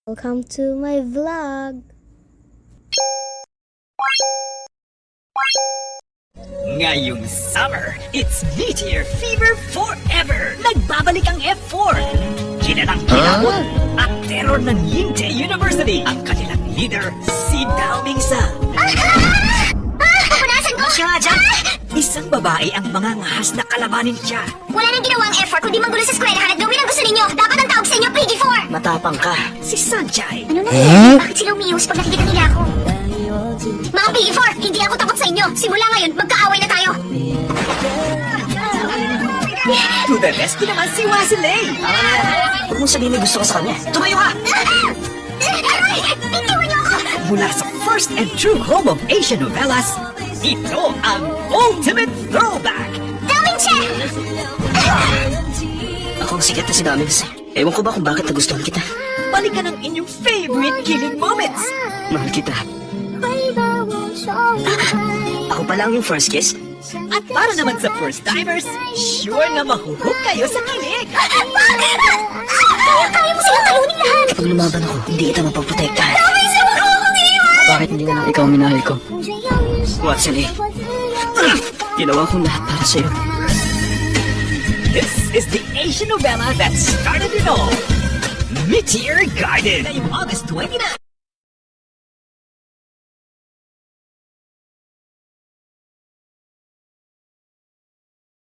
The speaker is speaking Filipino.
Welcome to my vlog. Ngayong summer, it's Meteor Fever forever! Nagbabalik ang F4! Kilalang kilabot at terror ng Yingte University! Ang kanilang leader, si Dao Mingsa! Pupunasan ko! Siya nga dyan! Isang babae ang mangangahas na kalabanin siya. Wala nang ginawang effort kundi manggulo sa eskwelahan at gawin ang gusto ninyo. Dapat ang tawag sa inyo, Piggy 4! Matapang ka, si Sanjay. Ano na Bakit sila umiyos pag nakikita nila ako? Mga Piggy 4, hindi ako takot sa inyo. Simula ngayon, magkaaway na tayo. To the rescue naman si Wasilay! Huwag mong sabihin may gusto ka sa kanya. Tumayo ka! Aray! Bitiwan niyo ako! Mula sa first and true home of Asian novellas, ito ang ultimate throwback! Daming Che! Ako ang sikat na si Damings. Ewan ko ba kung bakit nagustuhan kita. Balikan ang inyong favorite killing moments! Mahal kita. Ako pa lang yung first kiss. At para naman sa first timers, sure na mahuhook kayo sa kilig! Kaya mo silang talunin lahat! Kapag lumaban ako, hindi kita mapaprotektahan. Daming Che, wag ako iiwan! Bakit hindi na lang ikaw ang minahal ko? Watsali, ginawa kong lahat para sa'yo. This is the Asian novella that started it all! Meteor Garden! Ngayong August 29!